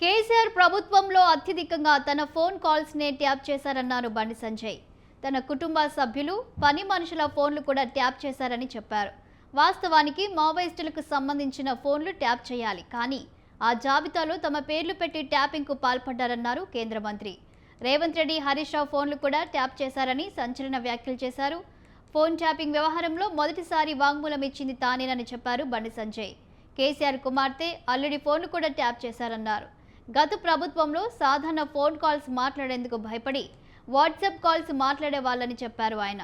కేసీఆర్ ప్రభుత్వంలో అత్యధికంగా తన ఫోన్ కాల్స్ నే ట్యాప్ చేశారన్నారు బండి సంజయ్. తన కుటుంబ సభ్యులు, పని మనుషుల ఫోన్లు కూడా ట్యాప్ చేశారని చెప్పారు. వాస్తవానికి మావోయిస్టులకు సంబంధించిన ఫోన్లు ట్యాప్ చేయాలి, కానీ ఆ జాబితాలో తమ పేర్లు పెట్టి ట్యాపింగ్కు పాల్పడ్డారన్నారు కేంద్ర మంత్రి. రేవంత్ రెడ్డి, హరీష్ రావు ఫోన్లు కూడా ట్యాప్ చేశారని సంచలన వ్యాఖ్యలు చేశారు. ఫోన్ ట్యాపింగ్ వ్యవహారంలో మొదటిసారి వాంగ్మూలం ఇచ్చింది తానేనని చెప్పారు బండి సంజయ్. కేసీఆర్ కుమార్తె, అల్లుడి ఫోన్లు కూడా ట్యాప్ చేశారన్నారు. గత ప్రభుత్వంలో సాధారణ ఫోన్ కాల్స్ మాట్లాడేందుకు భయపడి వాట్సాప్ కాల్స్ మాట్లాడే వాళ్ళని చెప్పారు ఆయన.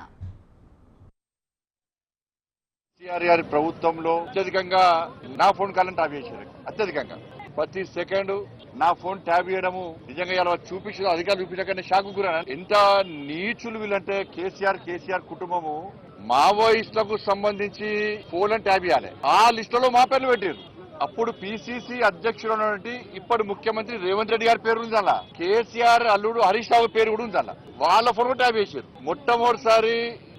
కేసీఆర్ ప్రభుత్వంలో అత్యధికంగా నా ఫోన్ కాల్ని ట్యాప్ చేశారు. అత్యధికంగా ప్రతి సెకండ్ నా ఫోన్ ట్యాప్ చేయడము నిజంగా ఇలా చూపించడం, అధికారులు చూపించగానే షాక్ గురైనా. ఎంత నీచులు వీళ్ళంటే కేసీఆర్ కుటుంబము మావోయిస్టులకు సంబంధించి ఫోన్ ట్యాప్ చేయాలి. ఆ లిస్టులో మా పేర్లు పెట్టారు. అప్పుడు పిసిసి అధ్యక్షుడు ఉన్నటువంటి ఇప్పటి ముఖ్యమంత్రి రేవంత్ రెడ్డి గారి పేరు ఉంది అలా, కేసీఆర్ అల్లుడు హరీష్ రావు పేరు కూడా ఉంది అలా. వాళ్ళ ఫోన్ కూడా ట్యాప్ చేశారు. మొట్టమొదటిసారి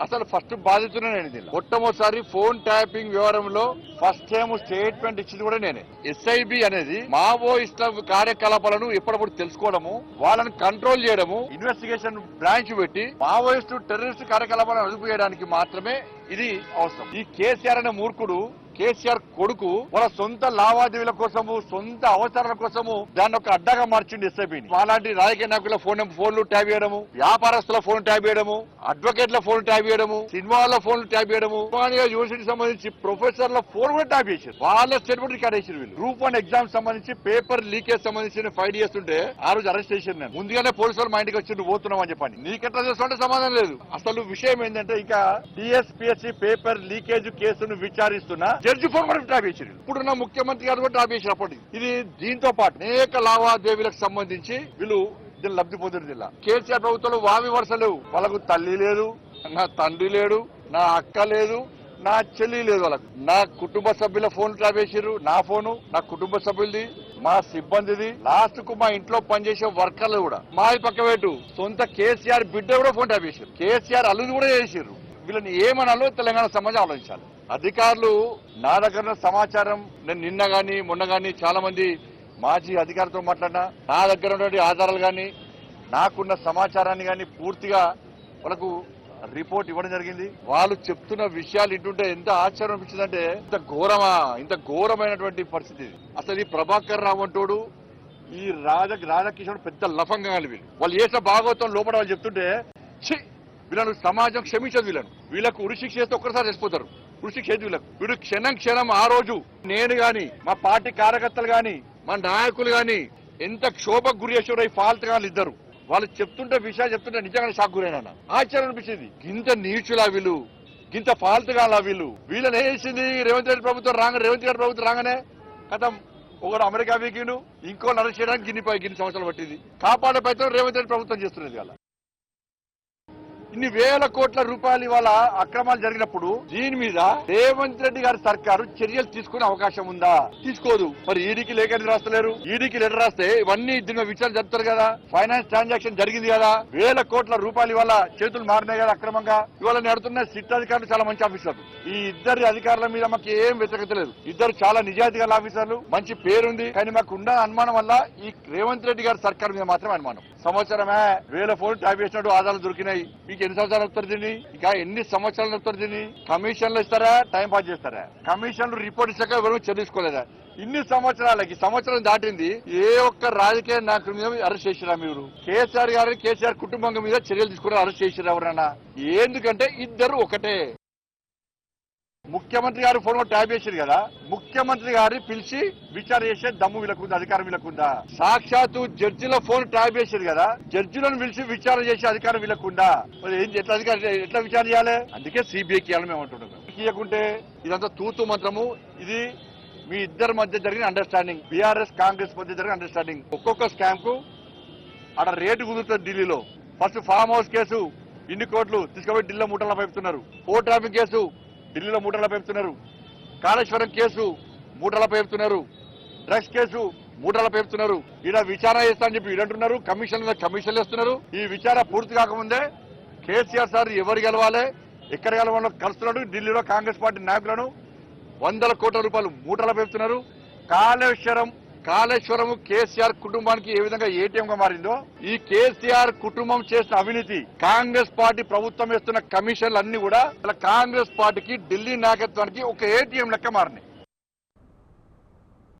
అసలు ఫస్ట్ బాధితునే నేను. మొట్టమొదటిసారి ఫోన్ ట్యాపింగ్ వ్యవహారంలో ఫస్ట్ టైం స్టేట్మెంట్ ఇచ్చింది కూడా నేనే. ఎస్ఐబి అనేది మావోయిస్టుల కార్యకలాపాలను ఎప్పటికప్పుడు తెలుసుకోవడము, వాళ్ళని కంట్రోల్ చేయడము, ఇన్వెస్టిగేషన్ బ్రాంచ్ పెట్టి మావోయిస్టు టెర్రరిస్ట్ కార్యకలాపాలను అదుపు చేయడానికి మాత్రమే ఇది అవసరం. ఈ కేసీఆర్ అనే మూర్ఖుడు, కేసీఆర్ కొడుకు వాళ్ళ సొంత లావాదేవీల కోసము, సొంత అవసరాల కోసము దాన్ని ఒక అడ్డగా మార్చింది ఎస్ఐబిని. అలాంటి రాజకీయ నాయకుల ఫోన్లు ట్యాప్ చేయడము, వ్యాపారస్తుల ఫోన్ ట్యాప్ చేయడము, అడ్వకేట్ల ఫోన్ ట్యాప్ చేయడము, సినిమాల ఫోన్లు ట్యాప్ చేయడము, యూనివర్సిటీకి సంబంధించి ప్రొఫెసర్ల ఫోన్ కూడా ట్యాప్ చేశారు. వాళ్ళ స్టేట్మెంట్ రికార్డ్ చేశారు. వీళ్ళు గ్రూప్ 1 ఎగ్జామ్ సంబంధించి పేపర్ లీకేజ్ సంబంధించిన 5 చేస్తుంటే ఆ రోజు అరెస్ట్ చేశారు. నేను ముందుగానే పోలీసులు మా ఇంటికి వచ్చి నువ్వు పోతున్నావు అని చెప్పండి. నీకెట్లా చేస్తుంటే సమాధానం లేదు. అసలు విషయం ఏంటంటే ఇక టీఎస్పీఎస్సీ పేపర్ లీకేజ్ కేసును విచారిస్తున్నా జడ్జి ఫోన్ కూడా ట్యాప్ చేశారు. ఇప్పుడున్న ముఖ్యమంత్రి గారు కూడా ట్యాప్ చేసినప్పటి ఇది దీంతో పాటు అనేక లావాదేవీలకు సంబంధించి వీళ్ళు దీన్ని లబ్ధి పొందిన జిల్లా. కేసీఆర్ ప్రభుత్వంలో వామి వరుస లేవు. వాళ్ళకు తల్లి లేదు, నా తండ్రి లేడు, నా అక్క లేదు, నా చెల్లి లేదు. వాళ్ళకు నా కుటుంబ సభ్యుల ఫోన్ ట్యాప్ చేశారు. నా ఫోను, నా కుటుంబ సభ్యులది, మా సిబ్బందిది, లాస్ట్ కు మా ఇంట్లో పనిచేసే వర్కర్లు కూడా. మా పక్క పెట్టు సొంత కేసీఆర్ బిడ్డ కూడా ఫోన్ ట్యాప్ చేశారు. కేసీఆర్ అల్లుడు కూడా చేశారు. వీళ్ళని ఏమనాలో తెలంగాణ సమాజం ఆలోచించాలి. అధికారులు నా దగ్గర సమాచారం, నేను నిన్న గాని మొన్న గాని చాలా మంది మాజీ అధికారులతో మాట్లాడినా, నా దగ్గర ఉన్నటువంటి ఆధారాలు గాని నాకున్న సమాచారాన్ని గాని పూర్తిగా వాళ్ళకు రిపోర్ట్ ఇవ్వడం జరిగింది. వాళ్ళు చెప్తున్న విషయాలు ఇంటుంటే ఎంత ఆశ్చర్యం అనిపించిందంటే, ఇంత ఘోరమైనటువంటి పరిస్థితి. అసలు ఈ ప్రభాకర్ రావు అంటోడు, ఈ రాధాకిషోడు పెద్ద లఫంగా వీళ్ళు. వాళ్ళు చేసిన భాగవతం లోపల వాళ్ళు చెప్తుంటే వీళ్ళను సమాజం క్షమించదు. వీళ్ళకు ఉరిశిక్ష చేస్తే ఒక్కసారి చచ్చిపోతారు. ఉరిశిక్ష వీళ్ళు క్షణం ఆ రోజు నేను గాని, మా పార్టీ కార్యకర్తలు గాని, మా నాయకులు గాని ఎంత క్షోభకు గురి చేసారో ఈ ఫాల్ట్ గాని ఇద్దరు. వాళ్ళు చెప్తుంటే విషయాలు చెప్తుంటే నిజంగానే షాక్ గురైనా. ఆశ్చర్యం అనిపించింది. గింత నీచులా వీళ్ళు, గింత ఫాల్ట్ గాలా వీళ్ళు. వీళ్ళని వేసింది రేవంత్ రెడ్డి ప్రభుత్వం రేవంత్ రెడ్డి ప్రభుత్వం రాగానే కథం ఒకడు అమెరికా వీకిండు, ఇంకో అరెస్ట్ చేయడానికి గిన్ని సంవత్సరాలు పట్టింది. కాపాడే ప్రయత్నం రేవంత్ రెడ్డి ప్రభుత్వం చేస్తున్నది. అలా ఇన్ని వేల కోట్ల రూపాయలు ఇవాళ అక్రమాలు జరిగినప్పుడు దీని మీద రేవంత్ రెడ్డి గారి సర్కారు చర్యలు తీసుకునే అవకాశం ఉందా? తీసుకోదు. మరి ఈడీకి లేఖ రాస్తలేరు. ఈడీకి లెటర్ రాస్తే ఇవన్నీ దీని విచారణ జరుపుతారు కదా. ఫైనాన్స్ ట్రాన్సాక్షన్ జరిగింది కదా, వేల కోట్ల రూపాయలు ఇవాళ చేతులు మారినాయి కదా అక్రమంగా. ఇవాళ నడుతున్న సిట్ అధికారులు చాలా మంచి ఆఫీసర్లు. ఈ ఇద్దరు అధికారుల మీద మాకు ఏం వ్యతిరేకత లేదు. ఇద్దరు చాలా నిజాయితీ గల ఆఫీసర్లు, మంచి పేరుంది. కానీ మాకు ఉన్న అనుమానం వల్ల ఈ రేవంత్ రెడ్డి గారి సర్కారు మీద మాత్రమే అనుమానం. సంవత్సరమే వేల ఫోన్ ట్యాప్ చేసినట్టు ఆధారాలు దొరికినాయి. మీకు ఎన్ని సంవత్సరాలు వస్తారు దీన్ని? ఇంకా ఎన్ని సంవత్సరాలు వస్తారు దీన్ని? కమిషన్లు ఇస్తారా, టైం పాస్ చేస్తారా? కమిషన్లు రిపోర్ట్ ఇచ్చాక ఎవరు చెల్లించుకోలేదా? ఇన్ని సంవత్సరాలకి సంవత్సరం దాటింది. ఏ ఒక్క రాజకీయ నాయకుల మీద అరెస్ట్ చేసిరా మీరు? కేసీఆర్ కుటుంబం మీద చర్యలు తీసుకుని అరెస్ట్ చేసిరా ఎవరన్నా? ఎందుకంటే ఇద్దరు ఒకటే. ముఖ్యమంత్రి గారు ఫోన్ ట్యాప్ చేశారు కదా, ముఖ్యమంత్రి గారిని పిలిచి విచారణ చేసే దమ్ము వీళ్ళకుందా, అధికారం వీళ్ళకుందా? సాక్షాత్తు జడ్జిల ఫోన్ ట్యాప్ చేశారు కదా, జడ్జిలను పిలిచి విచారణ చేసే అధికారం వీళ్ళకుందా? మరి ఎట్లా విచారణ చేయాలి? అందుకే సిబిఐకి ఇవ్వాలని మేము అంటున్నాం. ఇవ్వకుంటే ఇదంతా తూతు మంత్రము. ఇది మీ ఇద్దరి మధ్య జరిగిన అండర్స్టాండింగ్, బీఆర్ఎస్ కాంగ్రెస్ మధ్య జరిగిన అండర్స్టాండింగ్. ఒక్కొక్క స్కామ్ కు అక్కడ రేటు కుదురుతుంది ఢిల్లీలో. ఫస్ట్ ఫామ్ హౌస్ కేసు ఇన్ని కోట్లు తీసుకుపోయి ఢిల్లీలో మూటల్లో పైపుతున్నారు. ఫోర్ ట్రాఫిక్ కేసు ఢిల్లీలో మూటల్లో పేపుతున్నారు. కాళేశ్వరం కేసు మూటల్లో పేపుతున్నారు. డ్రగ్స్ కేసు మూటల్లో పేపుతున్నారు. ఈడ విచారణ చేస్తా అని చెప్పి ఈడంటున్నారు. కమిషన్లు వేస్తున్నారు. ఈ విచారణ పూర్తి కాకముందే కేసీఆర్ సార్ ఎవరు గెలవాలి, ఎక్కడ గెలవాలో కలుస్తున్నాడు. ఢిల్లీలో కాంగ్రెస్ పార్టీ నాయకులను 100 కోట్ల రూపాయలు మూటల్లో పేపుతున్నారు. కాళేశ్వరం కేసీఆర్ కుటుంబానికి ఏ విధంగా ఏటీఎం గా మారిందో ఈ కేసీఆర్ కుటుంబం చేసిన అవినీతి కాంగ్రెస్ పార్టీ ప్రభుత్వం వేస్తున్న కమిషన్లు అన్ని కూడా కాంగ్రెస్ పార్టీకి ఢిల్లీ నాయకత్వానికి ఒక ఏటీఎం లెక్క మారినాయి.